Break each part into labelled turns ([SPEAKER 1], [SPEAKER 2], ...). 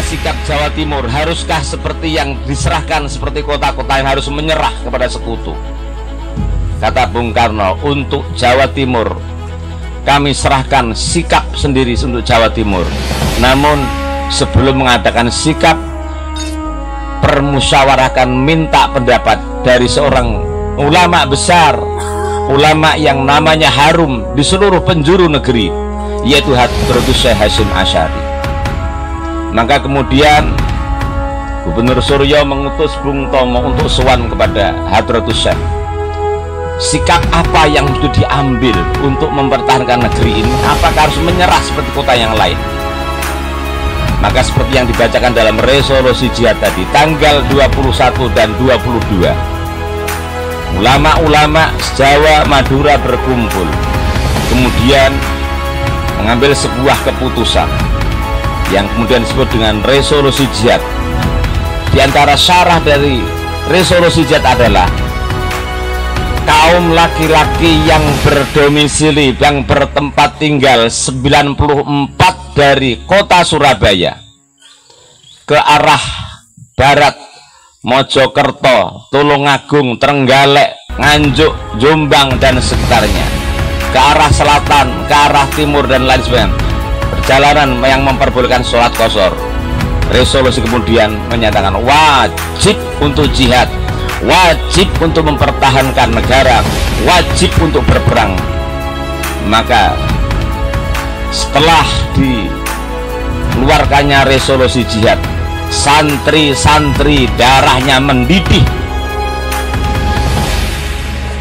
[SPEAKER 1] sikap Jawa Timur? Haruskah seperti yang diserahkan seperti kota-kota yang harus menyerah kepada sekutu? Kata Bung Karno, untuk Jawa Timur kami serahkan sikap sendiri untuk Jawa Timur. Namun sebelum mengadakan sikap, permusyawarahkan, minta pendapat dari seorang ulama besar, ulama yang namanya harum di seluruh penjuru negeri, yaitu Hadratus Syekh Hasyim Asy'ari. Maka kemudian Gubernur Suryo mengutus Bung Tomo untuk sowan kepada Hadratus Syekh. Sikap apa yang harus diambil untuk mempertahankan negeri ini? Apakah harus menyerah seperti kota yang lain? Maka seperti yang dibacakan dalam resolusi jihad tadi, tanggal 21 dan 22, ulama-ulama Jawa Madura berkumpul, kemudian mengambil sebuah keputusan yang kemudian disebut dengan resolusi jihad. Di antara syarah dari resolusi jihad adalah kaum laki-laki yang berdomisili, yang bertempat tinggal 94 dari kota Surabaya ke arah barat, Mojokerto, Tulungagung, Trenggalek, Nganjuk, Jombang dan sekitarnya, ke arah selatan, ke arah timur dan lain sebagainya, perjalanan yang memperbolehkan sholat qashar. Resolusi kemudian menyatakan wajib untuk jihad, wajib untuk mempertahankan negara, wajib untuk berperang. Maka setelah dikeluarkannya resolusi jihad, santri-santri darahnya mendidih,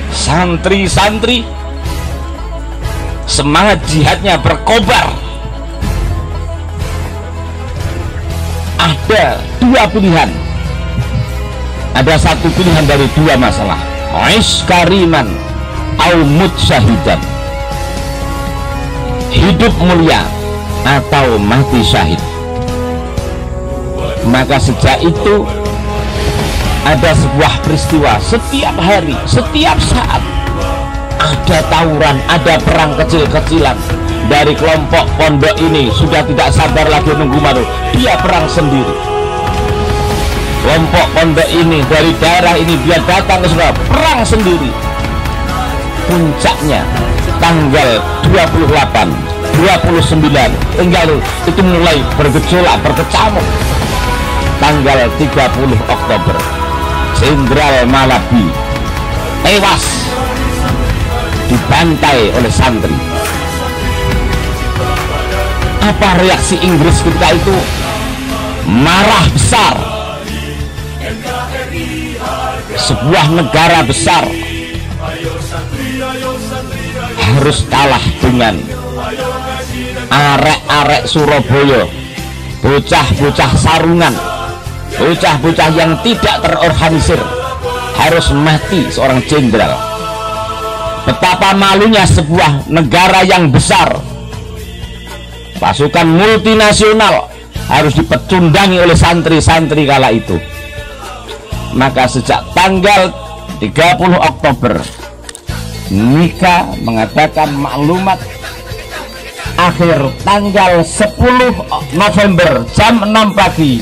[SPEAKER 1] santri-santri semangat jihadnya berkobar. Ada dua pilihan, ada satu pilihan dari dua masalah, Aish kariman au mut syahidan, hidup mulia atau mati syahid. Maka sejak itu ada sebuah peristiwa, setiap hari, setiap saat ada tawuran, ada perang kecil-kecilan. Dari kelompok pondok ini sudah tidak sabar lagi nunggu malu, dia perang sendiri. Kelompok pondok ini dari daerah ini dia datang ke Surabaya, perang sendiri. Puncaknya tanggal 28, 29 tinggal itu mulai bergejolak, berkecamuk. Tanggal 30 Oktober Jenderal Malabi tewas dibantai oleh santri. Apa reaksi Inggris ketika itu? Marah besar. Sebuah negara besar harus kalah dengan arek-arek Surabaya, bocah-bocah sarungan, bocah-bocah yang tidak terorganisir, harus mati seorang jenderal. Betapa malunya sebuah negara yang besar, pasukan multinasional harus dipecundangi oleh santri-santri kala itu. Maka sejak tanggal 30 Oktober Nika mengadakan maklumat, akhir tanggal 10 November jam 6 pagi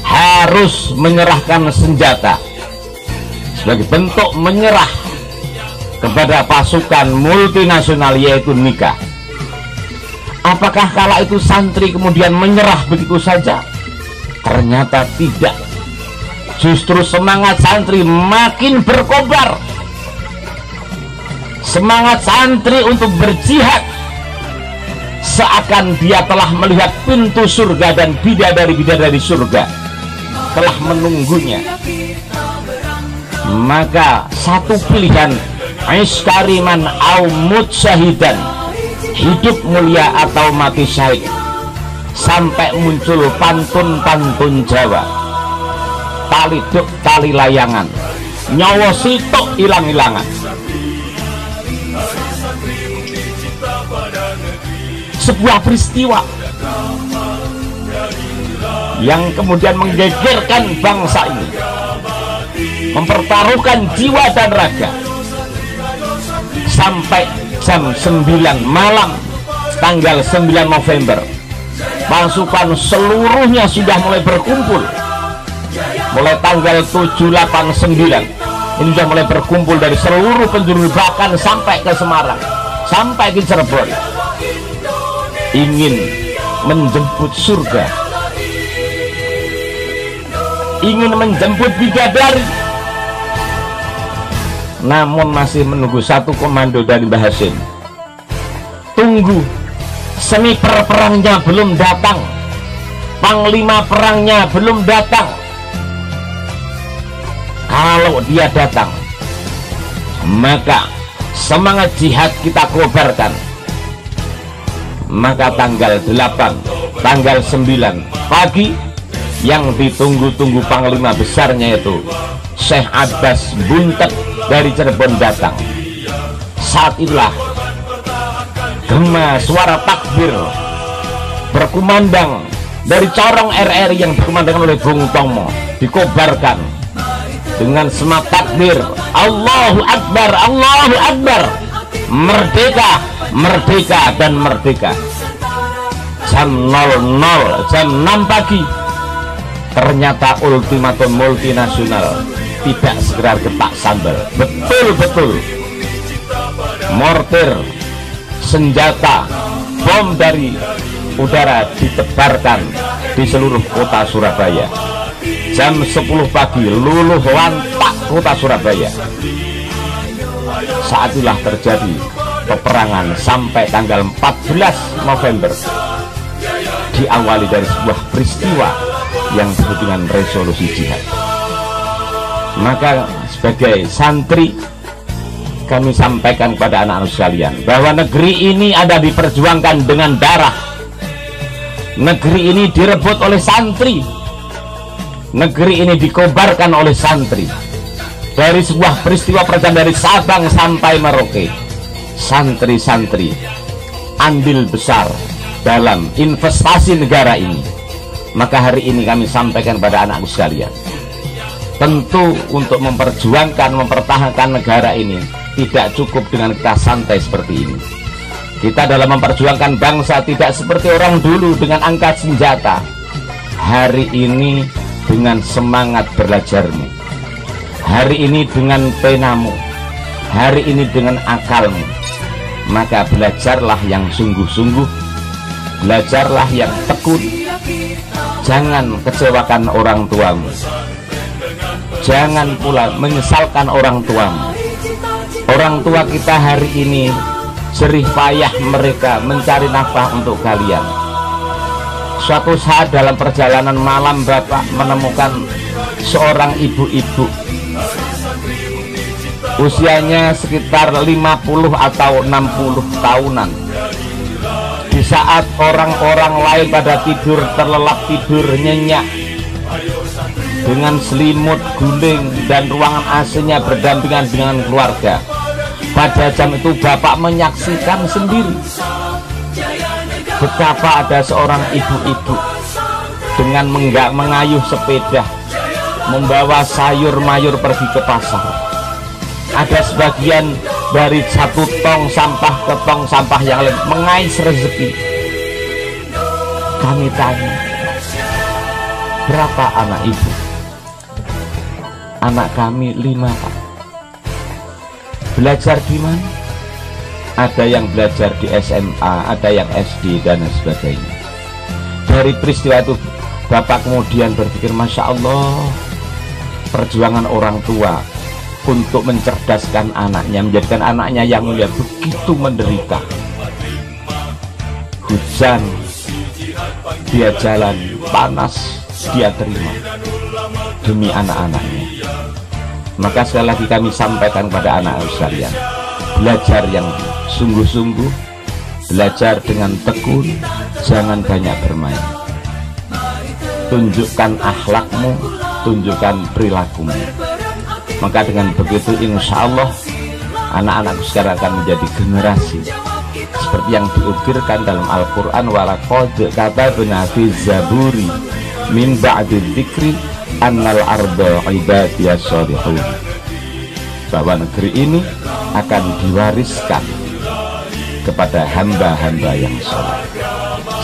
[SPEAKER 1] harus menyerahkan senjata sebagai bentuk menyerah kepada pasukan multinasional yaitu Nika. Apakah kala itu santri kemudian menyerah begitu saja? Ternyata tidak. Justru semangat santri makin berkobar. Semangat santri untuk berjihad, seakan dia telah melihat pintu surga dan bidadari-bidadari surga telah menunggunya. Maka satu pilihan, Aish kariman au mut syahidan, hidup mulia atau mati syahid. Sampai muncul pantun-pantun Jawa, tali duk tali layangan, nyawa sitok hilang-hilangan. Sebuah peristiwa yang kemudian menggegerkan bangsa ini, mempertaruhkan jiwa dan raga. Sampai jam 9 malam tanggal 9 November pasukan seluruhnya sudah mulai berkumpul. Mulai tanggal 7, 8, 9 ini sudah mulai berkumpul dari seluruh penjuru, bahkan sampai ke Semarang, sampai ke Cirebon, ingin menjemput surga, ingin menjemput bidadari. Namun masih menunggu satu komando dari Mbah Hashim. Tunggu, sniper perangnya belum datang, panglima perangnya belum datang. Kalau dia datang, maka semangat jihad kita kobarkan. Maka tanggal 8, tanggal 9 pagi, yang ditunggu-tunggu panglima besarnya itu Syekh Abbas Buntet dari Cirebon datang. Saat itulah gema suara takbir berkumandang dari corong RRI yang dikumandangkan oleh Bung Tomo, dikobarkan dengan semat takbir, Allahu Akbar, Allahu Akbar, merdeka, merdeka, dan merdeka. Jam 00, jam 6 pagi, ternyata ultimatum multinasional tidak segera getak sambal. Betul-betul mortir, senjata, bom dari udara ditebarkan di seluruh kota Surabaya. Jam 10 pagi luluh lantak kota Surabaya. Saat itulah terjadi peperangan sampai tanggal 14 November, diawali dari sebuah peristiwa yang disebut dengan resolusi jihad. Maka sebagai santri, kami sampaikan kepada anak-anak sekalian bahwa negeri ini ada diperjuangkan dengan darah. Negeri ini direbut oleh santri. Negeri ini dikobarkan oleh santri. Dari sebuah peristiwa perjalanan dari Sabang sampai Merauke, santri-santri andil besar dalam investasi negara ini. Maka hari ini kami sampaikan pada anak-anak sekalian, tentu untuk memperjuangkan, mempertahankan negara ini tidak cukup dengan kita santai seperti ini. Kita dalam memperjuangkan bangsa tidak seperti orang dulu dengan angkat senjata. Hari ini dengan semangat belajarmu, hari ini dengan penamu, hari ini dengan akalmu. Maka belajarlah yang sungguh-sungguh, belajarlah yang tekun. Jangan kecewakan orang tuamu, jangan pula menyesalkan orang tuamu. Orang tua kita hari ini jerih payah mereka mencari nafkah untuk kalian. Suatu saat dalam perjalanan malam Bapak menemukan seorang ibu-ibu usianya sekitar 50 atau 60 tahunan. Di saat orang-orang lain pada tidur terlelap, tidur nyenyak dengan selimut guling dan ruangan AC-nya berdampingan dengan keluarga, pada jam itu Bapak menyaksikan sendiri betapa ada seorang ibu-ibu dengan mengayuh sepeda, membawa sayur mayur pergi ke pasar. Ada sebagian dari satu tong sampah ke tong sampah yang lain mengais rezeki. Kami tanya, berapa anak ibu? Anak kami 5, Pak. Belajar di mana? Ada yang belajar di SMA, ada yang SD dan sebagainya. Dari peristiwa itu Bapak kemudian berpikir, Masya Allah, perjuangan orang tua untuk mencerdaskan anaknya, menjadikan anaknya yang mulia begitu menderita. Hujan dia jalan, panas dia terima demi anak-anaknya. Maka sekali lagi kami sampaikan pada anak-anak sekalian, belajar yang sungguh-sungguh, belajar dengan tekun, jangan banyak bermain. Tunjukkan akhlakmu, tunjukkan perilakumu. Maka dengan begitu insya Allah anak-anakku sekarang akan menjadi generasi seperti yang diukirkan dalam Al-Quran, walaqad katabna fi zaburi min ba'di dzikri annal arda ibadiyas sholihun, bahwa negeri ini akan diwariskan kepada hamba-hamba yang soleh.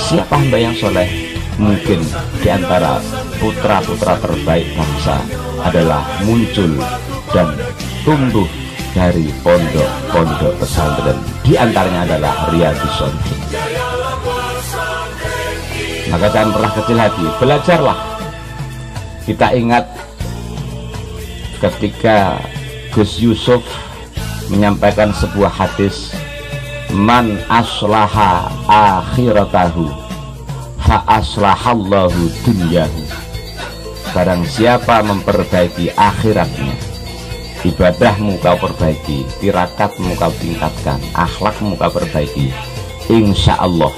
[SPEAKER 1] siapa hamba yang soleh? Mungkin di antara putra-putra terbaik bangsa adalah muncul dan tumbuh dari pondok-pondok pesantren. Di antaranya adalah Riyadhus Shalihin. Maka jangan pernah kecil hati, belajarlah. Kita ingat ketika Gus Yusuf menyampaikan sebuah hadis, man aslaha akhiratahu fa aslahallahu dunyahu. Barang siapa memperbaiki akhiratnya, ibadahmu kau perbaiki, tirakatmu kau tingkatkan, akhlakmu kau perbaiki, insya Allah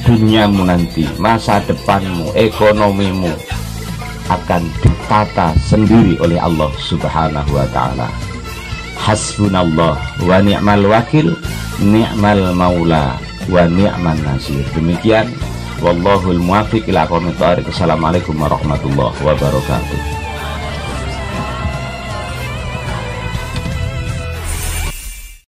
[SPEAKER 1] duniamu nanti, masa depanmu, ekonomimu akan ditata sendiri oleh Allah Subhanahu wa ta'ala. Hasbunallah wa ni'mal wakil, ni'mal maula wa ni'man nasir. Demikian, wallahul muwaffiq ila aqwamit thoriq. Assalamualaikum warahmatullahi wabarakatuh.